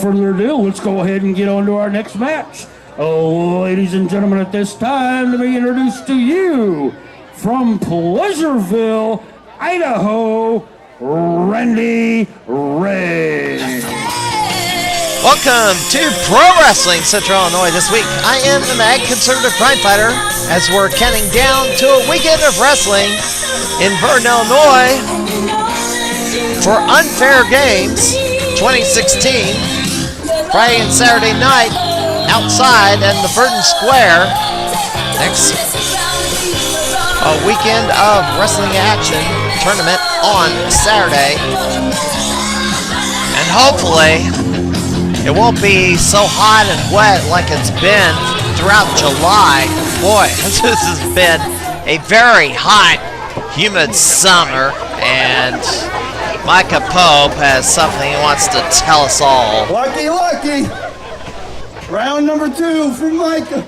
further ado, let's go ahead and get on to our next match. Oh, ladies and gentlemen, at this time, let me introduce to you, from Pleasureville, Idaho, Randy Ray. Welcome to Pro Wrestling Central Illinois this week. I am the Mag Conservative Crime Fighter as we're counting down to a weekend of wrestling in Virden, Illinois for Unfair Games 2016. Friday and Saturday night outside in the Virden Square. Next, a weekend of wrestling action tournament on Saturday. And hopefully it won't be so hot and wet like it's been throughout July. Boy, this has been a very hot, humid summer, and Micah Pope has something he wants to tell us all. Lucky. Round number 2 for Micah.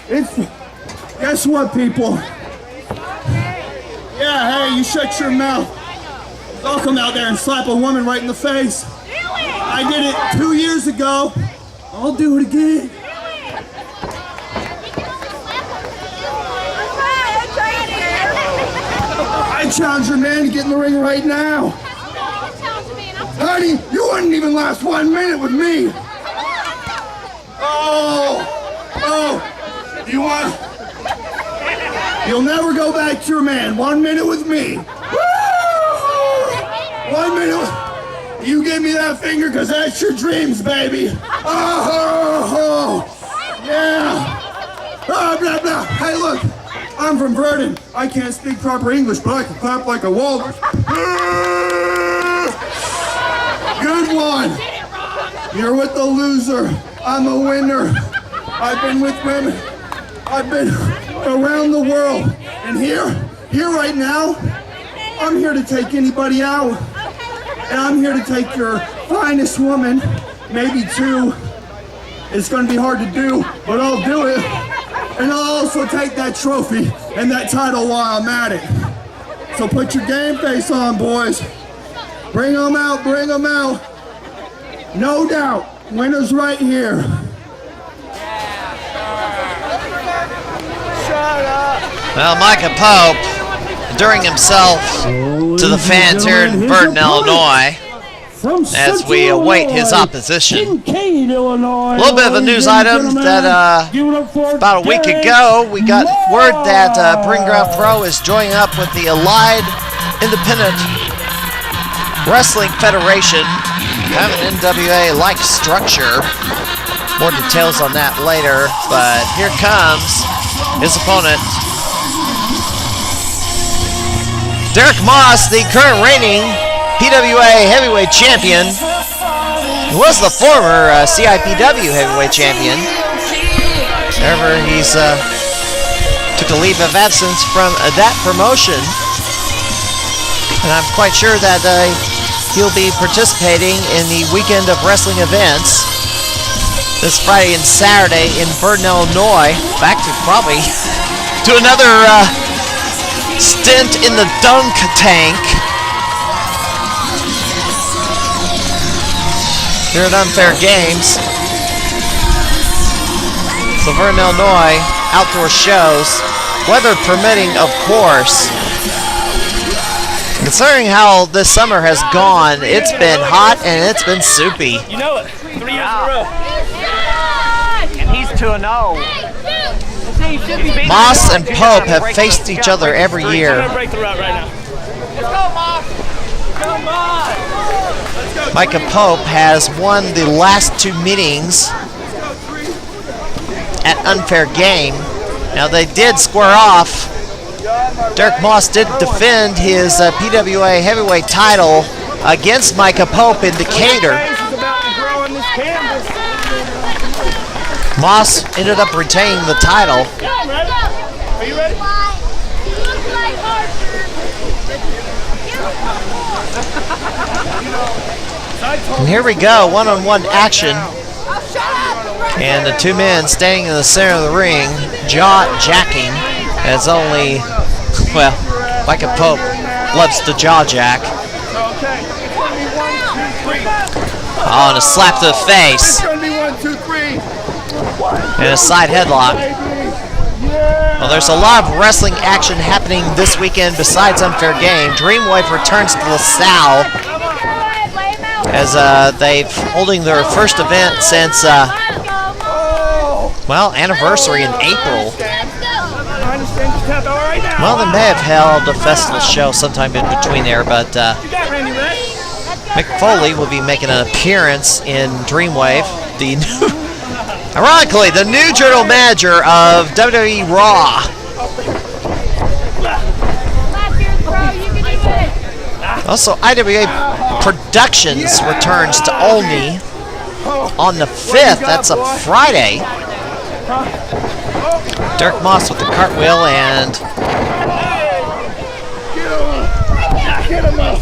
Guess what, people? Yeah, hey, you shut your mouth. I'll come out there and slap a woman right in the face. I did it 2 years ago. I'll do it again. I challenge your man to get in the ring right now. Honey, you wouldn't even last 1 minute with me. You want? You'll never go back to your man. 1 minute with me. Woo! 1 minute. You give me that finger, because that's your dreams, baby. Oh, yeah. Blah, blah, blah. Hey, look. I'm from Virden. I can't speak proper English, but I can clap like a walrus. Good one. You're with the loser. I'm a winner. I've been with women. I've been around the world. And here right now, I'm here to take anybody out. And I'm here to take your finest woman, maybe 2. It's going to be hard to do, but I'll do it. And I'll also take that trophy and that title while I'm at it. So put your game face on, boys. Bring them out, bring them out. No doubt, winner's right here. Well, Micah Pope, enduring himself to the fans here in Virden, Illinois, as we await his opposition. A little bit of a news item that about a week ago, we got word that Bring Ground Pro is joining up with the Allied Independent Wrestling Federation, kind of an NWA-like structure. More details on that later, but here comes his opponent, Derek Moss, the current reigning PWA Heavyweight Champion. He was the former CIPW Heavyweight Champion. However, he's took a leave of absence from that promotion. And I'm quite sure that he'll be participating in the weekend of wrestling events this Friday and Saturday in Virden, Illinois. Back to probably to another stint in the dunk tank here at Unfair Games. So Virden, Illinois, outdoor shows, weather permitting, of course. Considering how this summer has gone, it's been hot and it's been soupy. You know it. 3 years in a row. And he's 2-0. Moss and Pope have faced each other every year. Let's go, Moss. Come on. Micah Pope has won the last 2 meetings at Unfair Game. Now they did square off. Derek Moss did defend his PWA heavyweight title against Micah Pope in Decatur. Moss ended up retaining the title. Are you ready? And here we go, one-on-one action. And the 2 men standing in the center of the ring, jaw-jacking, as only, well, Micah Pope loves to jaw-jack. Oh, and a slap to the face. It's gonna be 1, 2, 3. And a side headlock. Well, there's a lot of wrestling action happening this weekend besides Unfair Game. Dreamwave returns to LaSalle as they've holding their first event since, well, anniversary in April. Well, they may have held a festival show sometime in between there, but Mick Foley will be making an appearance in Dreamwave. The new, ironically, the new general manager of WWE Raw. Also, IWA Productions returns to Olney on the 5th. That's a Friday. Derek Moss with the cartwheel and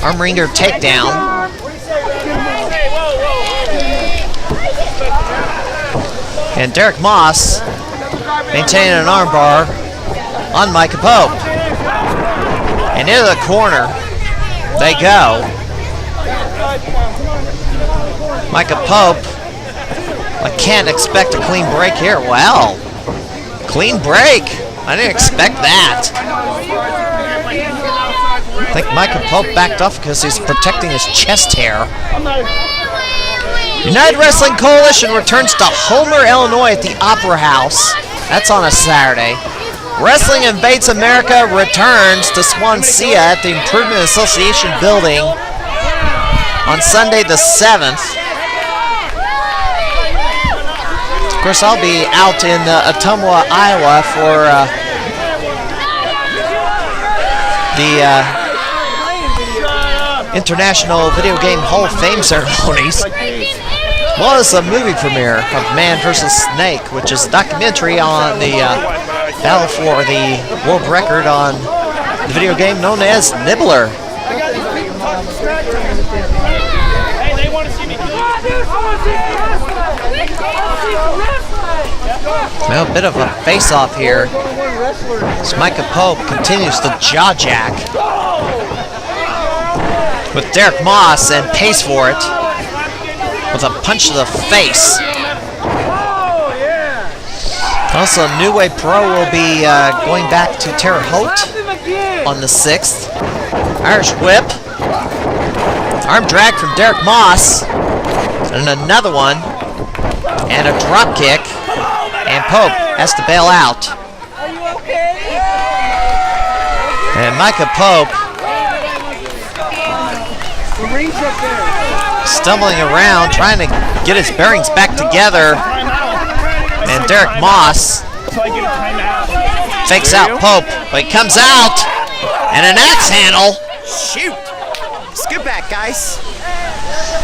arm wringer takedown. And Derek Moss maintaining an armbar on Micah Pope. And into the corner they go. Micah Pope, I can't expect a clean break here. Well, clean break. I didn't expect that. I think Micah Pope backed off because he's protecting his chest hair. United Wrestling Coalition returns to Homer, Illinois at the Opera House. That's on a Saturday. Wrestling Invades America returns to Swansea at the Improvement Association building on Sunday the 7th. Of course, I'll be out in Ottumwa, Iowa for the International Video Game Hall of Fame ceremonies. Well, it's a movie premiere of Man vs. Snake, which is a documentary on the battle for the world record on the video game known as Nibbler. Well, a bit of a face-off here as Micah Pope continues to jaw jack with Derek Moss and pays for it with a punch to the face. Also, New Way Pro will be going back to Terre Haute on the 6th. Irish whip. Arm drag from Derek Moss. And another one. And a drop kick. And Pope has to bail out. And Micah Pope stumbling around, trying to get his bearings back together. And Derek Moss fakes out Pope, but he comes out, and an axe handle. Shoot! Scoot back, guys.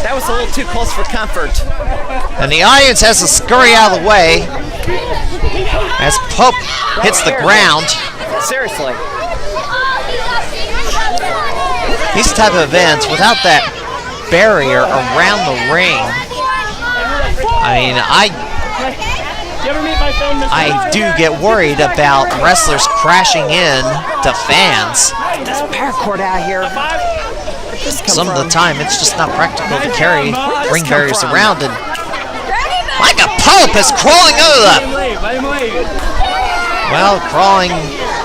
That was a little too close for comfort. And the audience has to scurry out of the way as Pope hits the ground. Seriously. These type of events, without that barrier around the ring, I mean, I do get worried about wrestlers crashing in to fans. This paracord out here. Some of the time, it's just not practical to carry ring barriers around. And Micah Pope is crawling crawling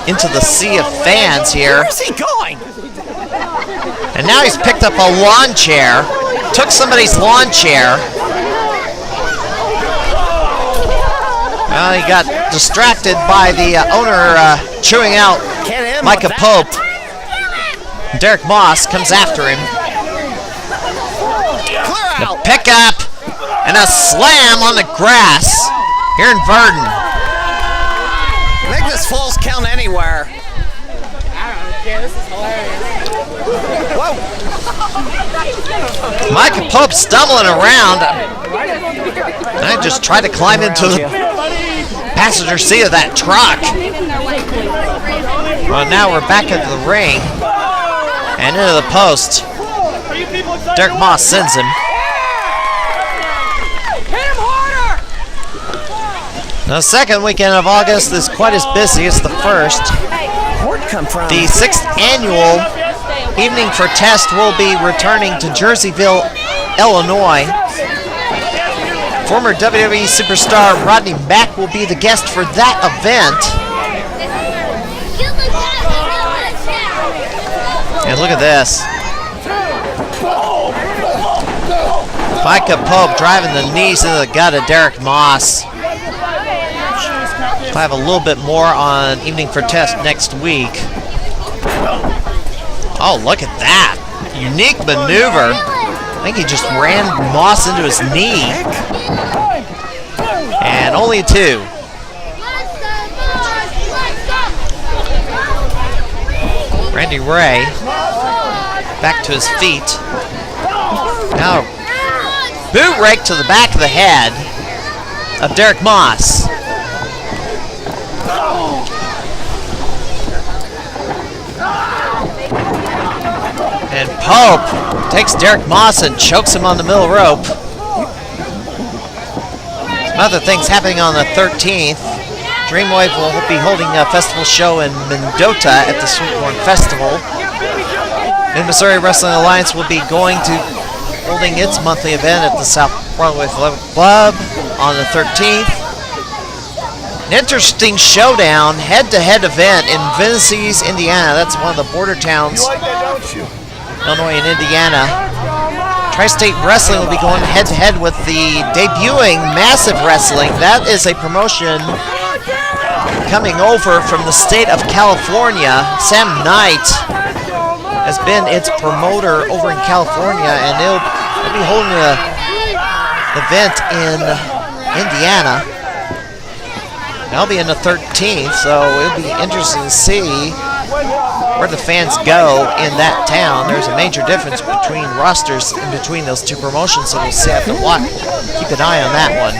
into the sea of fans here. Where's he going? And now he's picked up a lawn chair, took somebody's lawn chair. Well, he got distracted by the owner chewing out Micah Pope. Derek Moss comes after him. The pickup and a slam on the grass here in Virden. Make this falls count anywhere. This is hilarious. Whoa! Micah Pope stumbling around. I just tried to climb into the passenger seat of that truck. Well, now we're back into the ring and into the post. Derek Moss sends him. The second weekend of August is quite as busy as the first. The 6th annual Evening for Test will be returning to Jerseyville, Illinois. Former WWE superstar Rodney Mack will be the guest for that event. And look at this. Micah Pope driving the knees into the gut of Derek Moss. We'll have a little bit more on Evening for Test next week. Oh, look at that. Unique maneuver. I think he just ran Moss into his knee. And only 2. Randy Ray back to his feet. Now, boot rake to the back of the head of Derek Moss. And Pope takes Derek Moss and chokes him on the middle rope. Some other things happening on the 13th. Dreamwave will be holding a festival show in Mendota at the Sweetcorn Festival. Mid-Missouri Wrestling Alliance will be holding its monthly event at the South Broadway Club on the 13th. An interesting showdown, head-to-head event in Vincennes, Indiana. That's one of the border towns, Illinois and Indiana. Tri-State Wrestling will be going head-to-head with the debuting Massive Wrestling. That is a promotion coming over from the state of California. Sam Knight has been its promoter over in California, and they'll be holding an event in Indiana. That'll be in the 13th, so it'll be interesting to see where the fans go in that town. There's a major difference between rosters in between those two promotions, so we'll see. Have to watch, keep an eye on that one.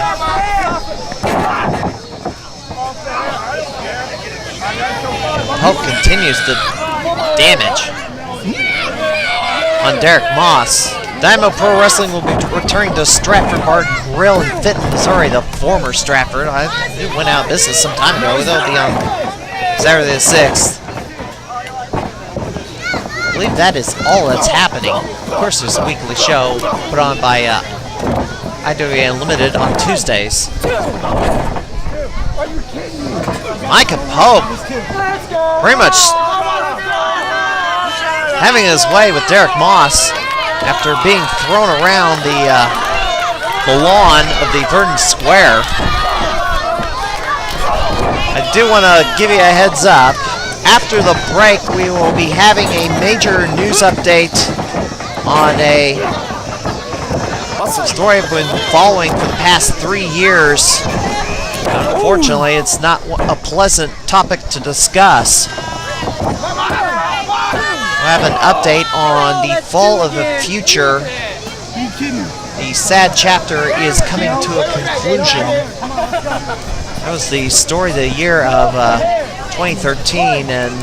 Pope continues the damage on Derek Moss. Dynamo Pro Wrestling will be returning to Stratford Bar Grill in Fenton, Missouri, the former Stratford. It went out of business some time ago. They'll be on Saturday the 6th. I believe that is all that's happening. Of course, there's a weekly show put on by IWA Unlimited on Tuesdays. Micah Pope pretty much having his way with Derek Moss after being thrown around the lawn of the Virden Square. I do want to give you a heads up. After the break, we will be having a major news update on a story I've been following for the past 3 years. Unfortunately, it's not a pleasant topic to discuss. We'll have an update on the Fall of the Future. The sad chapter is coming to a conclusion. That was the story of the year of 2013, and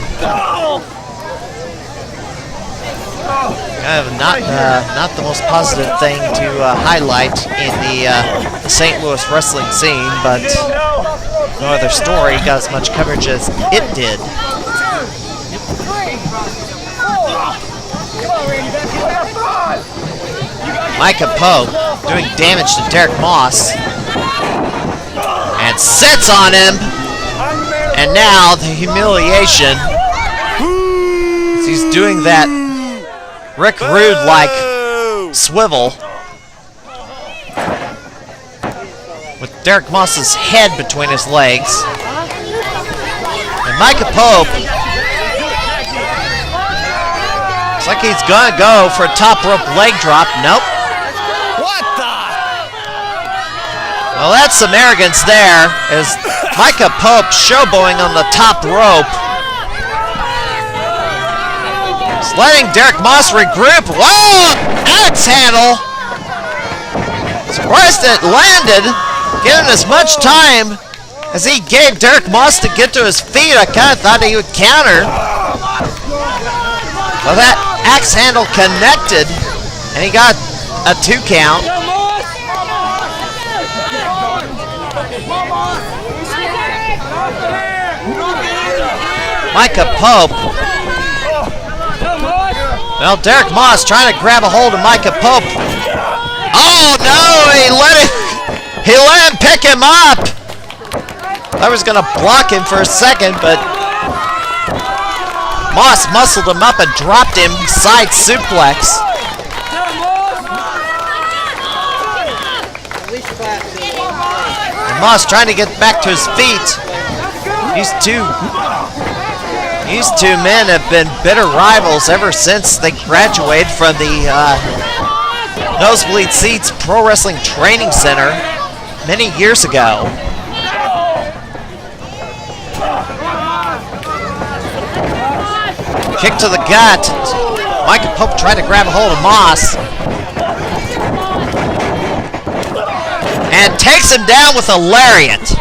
kind of not the most positive thing to highlight in the St. Louis wrestling scene, but no other story got as much coverage as it did. Micah Pope doing damage to Derek Moss and sits on him, and now the humiliation. He's doing that Rick Rude-like swivel with Derek Moss's head between his legs. And Micah Pope looks like he's gonna go for a top rope leg drop. Nope. What the? Well, that's some arrogance there, as Micah Pope showboating on the top rope. Just letting Derek Moss regroup. Whoa! Axe handle! Surprised it landed, given as much time as he gave Derek Moss to get to his feet. I kind of thought he would counter. Well, that axe handle connected, and he got a 2 count. Micah Pope. Well, Derek Moss trying to grab a hold of Micah Pope. Oh no, He let him pick him up. I was going to block him for a second, but Moss muscled him up and dropped him side suplex. And Moss trying to get back to his feet. These two men have been bitter rivals ever since they graduated from the Nosebleed Seats Pro Wrestling Training Center many years ago. Kick to the gut. Micah Pope tried to grab a hold of Moss. And takes him down with a lariat.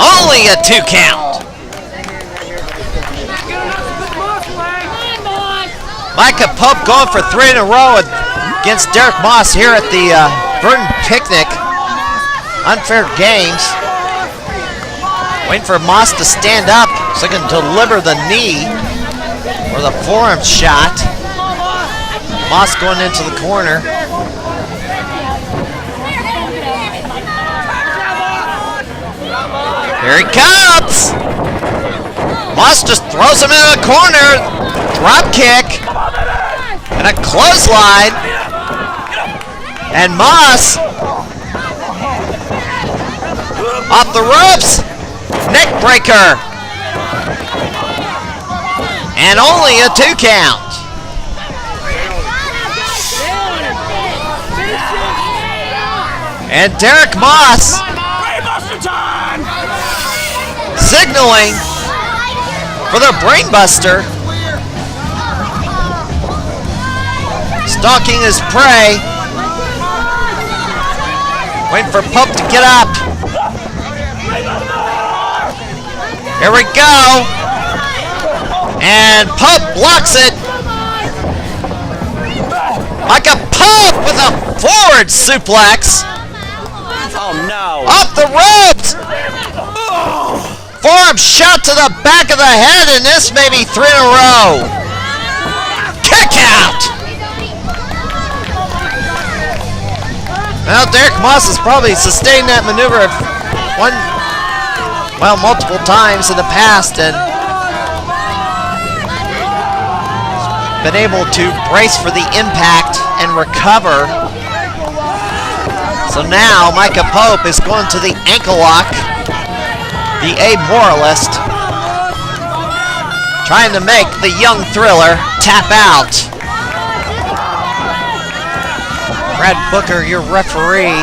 Only a 2 count. Micah Pope going for 3 in a row against Derek Moss here at the Virden Picnic Unfair Games. Waiting for Moss to stand up so he can deliver the knee or the forearm shot. Moss going into the corner. Here he comes! Moss just throws him into the corner. Drop kick. And a clothesline. And Moss off the ropes. Neck breaker. And only a 2 count. And Derek Moss signaling for the brainbuster. Stalking his prey. Waiting for Pope to get up. Here we go. And Pope blocks it. Micah Pope with a forward suplex. Oh no. Off the ropes. Forearm shot to the back of the head, and this may be 3 in a row. Kick out. Well, Derek Moss has probably sustained that maneuver multiple times in the past and been able to brace for the impact and recover. So now Micah Pope is going to the ankle lock, the amoralist, trying to make the young thriller tap out. Brad Booker, your referee.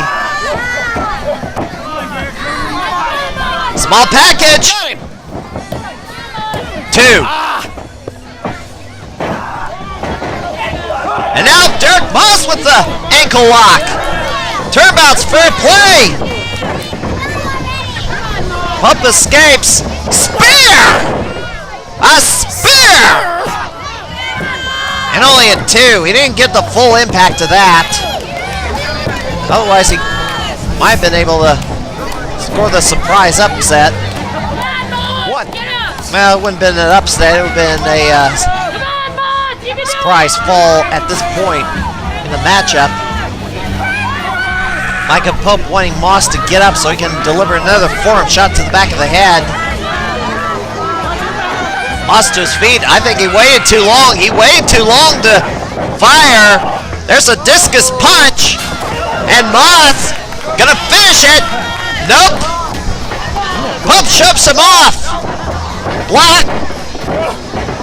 Small package. 2. And now Derek Moss with the ankle lock. Turnabout's fair play. Pope escapes. Spear! A spear! And only a 2. He didn't get the full impact of that. Otherwise, he might have been able to score the surprise upset. What? Well, it wouldn't have been an upset. It would have been a surprise fall at this point in the matchup. Micah Pope wanting Moss to get up so he can deliver another forearm shot to the back of the head. Moss to his feet. I think he waited too long. He waited too long to fire. There's a discus punch. And Moss gonna finish it. Nope. Pope shoves him off. Block.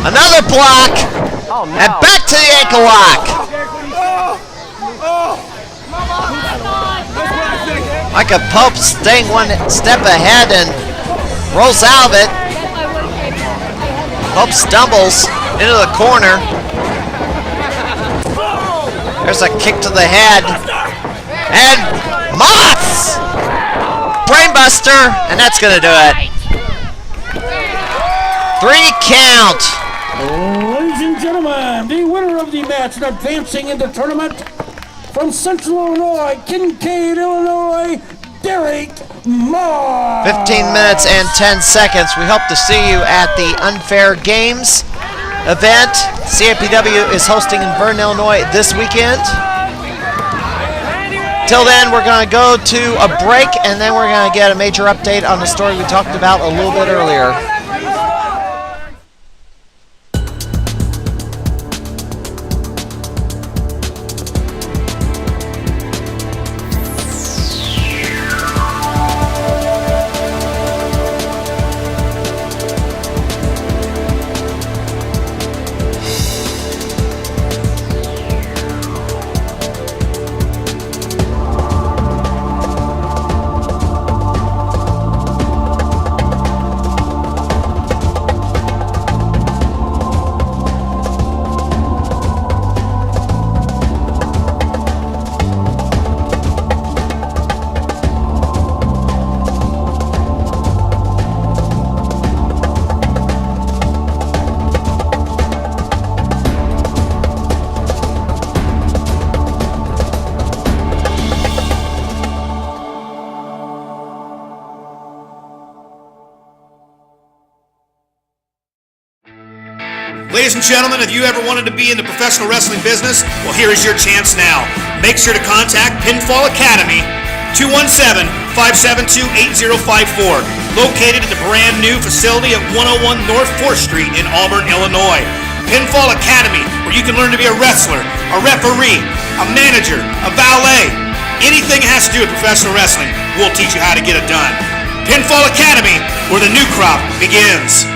Another block. Oh, no. And back to the ankle lock. Micah Pope staying one step ahead and rolls out of it. Pope stumbles into the corner. There's a kick to the head. And Moss! Brainbuster, and that's going to do it. 3 count. Ladies and gentlemen, the winner of the match and advancing in the tournament from Central Illinois, Kincaid, Illinois, Derek Moss. 15 minutes and 10 seconds. We hope to see you at the Unfair Games event CIPW is hosting in Virden, Illinois this weekend. Till then, we're going to go to a break, and then we're going to get a major update on the story we talked about a little bit earlier. Ladies and gentlemen, if you ever wanted to be in the professional wrestling business, well, here is your chance now. Make sure to contact Pinfall Academy, 217-572-8054, located at the brand new facility at 101 North 4th Street in Auburn, Illinois. Pinfall Academy, where you can learn to be a wrestler, a referee, a manager, a valet, anything that has to do with professional wrestling, we'll teach you how to get it done. Pinfall Academy, where the new crop begins.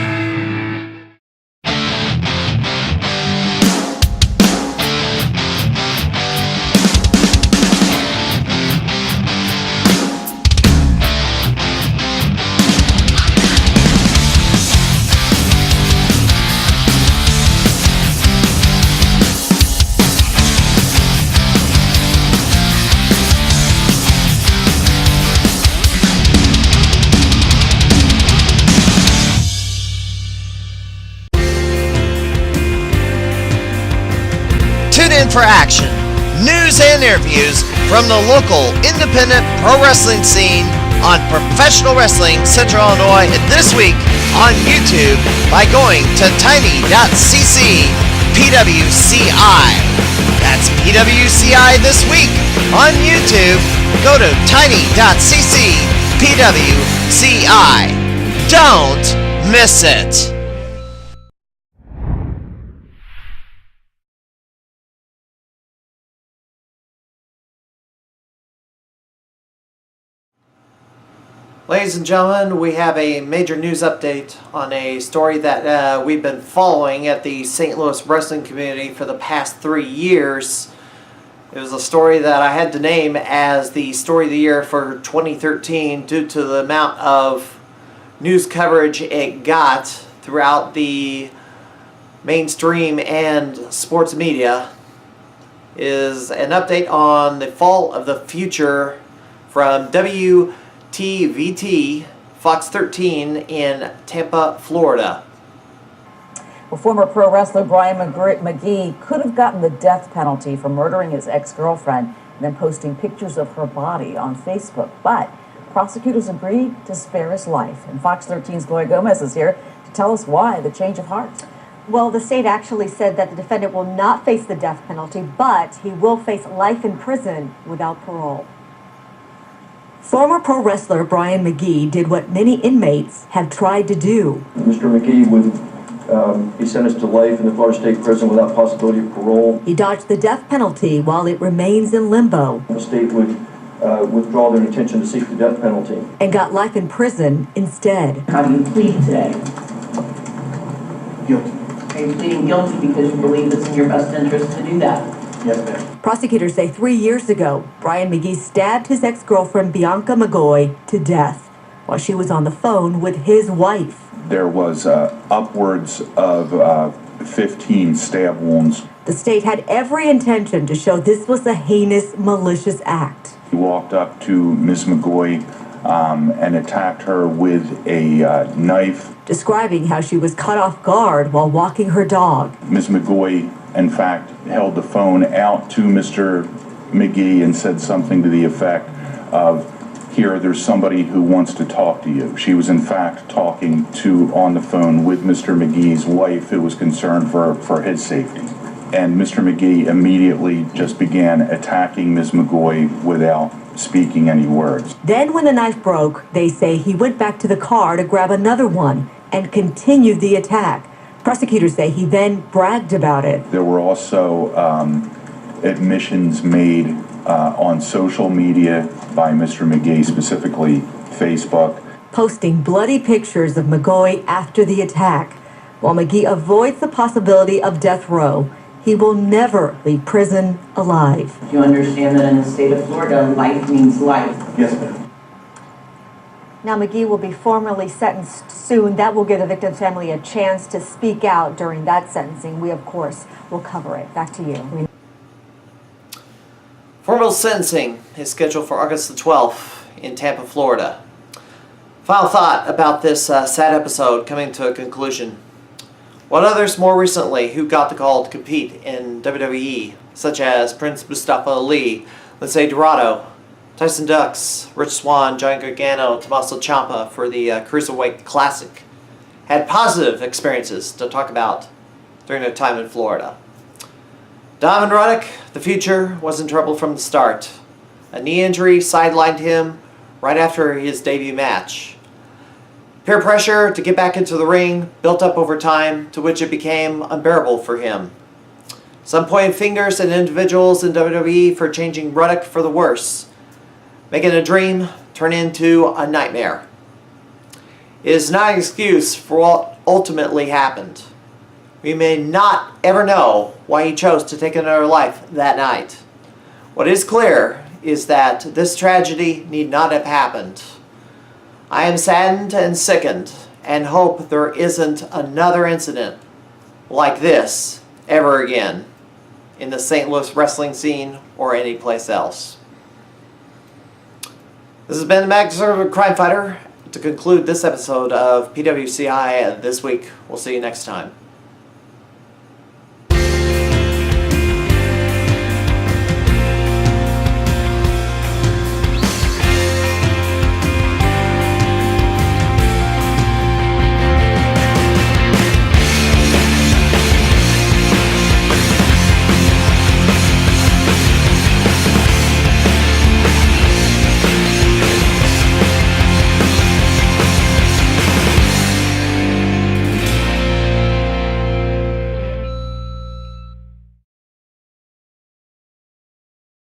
Tune in for action, news and interviews from the local independent pro wrestling scene on Professional Wrestling Central Illinois this week on YouTube by going to tiny.cc PWCI. That's PWCI this week on YouTube. Go to tiny.cc PWCI. Don't miss it. Ladies and gentlemen, we have a major news update on a story that we've been following at the St. Louis wrestling community for the past 3 years. It was a story that I had to name as the Story of the Year for 2013 due to the amount of news coverage it got throughout the mainstream and sports media. It is an update on the fall of the future from WTVT Fox 13 in Tampa, Florida. Well, former pro wrestler Brian McGee could have gotten the death penalty for murdering his ex-girlfriend and then posting pictures of her body on Facebook. But prosecutors agreed to spare his life. And Fox 13's Gloria Gomez is here to tell us why the change of heart. Well, the state actually said that the defendant will not face the death penalty, but he will face life in prison without parole. Former pro wrestler Brian McGee did what many inmates have tried to do. Mr. McGee would be sentenced to life in the Florida State Prison without possibility of parole. He dodged the death penalty while it remains in limbo. The state would withdraw their intention to seek the death penalty. And got life in prison instead. How do you plead today? Guilty. Are you pleading guilty because you believe it's in your best interest to do that? Yes, ma'am. Prosecutors say 3 years ago, Brian McGee stabbed his ex-girlfriend Bianca McGoy to death while she was on the phone with his wife. There was upwards of 15 stab wounds. The state had every intention to show this was a heinous, malicious act. He walked up to Ms. McGoy and attacked her with a knife. Describing how she was caught off guard while walking her dog. Ms. McGoy, in fact, held the phone out to Mr. McGee and said something to the effect of, "Here, there's somebody who wants to talk to you." She was in fact talking on the phone with Mr. McGee's wife, who was concerned for his safety. and Mr. McGee immediately just began attacking Ms. McGoy without speaking any words. Then when the knife broke, they say he went back to the car to grab another one and continued the attack. Prosecutors say he then bragged about it. There were also admissions made on social media by Mr. McGee, specifically Facebook, posting bloody pictures of McGoy after the attack. While McGee avoids the possibility of death row, he will never leave prison alive. You understand that in the state of Florida, life means life. Yes, ma'am. Now, McGee will be formally sentenced soon. That will give the victim's family a chance to speak out during that sentencing. We, of course, will cover it. Back to you. Formal sentencing is scheduled for August the 12th in Tampa, Florida. Final thought about this sad episode coming to a conclusion. What others more recently who got the call to compete in WWE, such as Prince Mustafa Ali, Lindsay Dorado, Tyson Dux, Rich Swann, Johnny Gargano, Tommaso Ciampa for the Cruiserweight Classic, had positive experiences to talk about during their time in Florida. Donovan Ruddock, the future, was in trouble from the start. A knee injury sidelined him right after his debut match. Peer pressure to get back into the ring built up over time, to which it became unbearable for him. Some pointed fingers at individuals in WWE for changing Ruddock for the worse, making a dream turn into a nightmare. It is not an excuse for what ultimately happened. We may not ever know why he chose to take another life that night. What is clear is that this tragedy need not have happened. I am saddened and sickened and hope there isn't another incident like this ever again in the St. Louis wrestling scene or any place else. This has been the Magnificent Crime Fighter. To conclude this episode of PWCI This Week, we'll see you next time.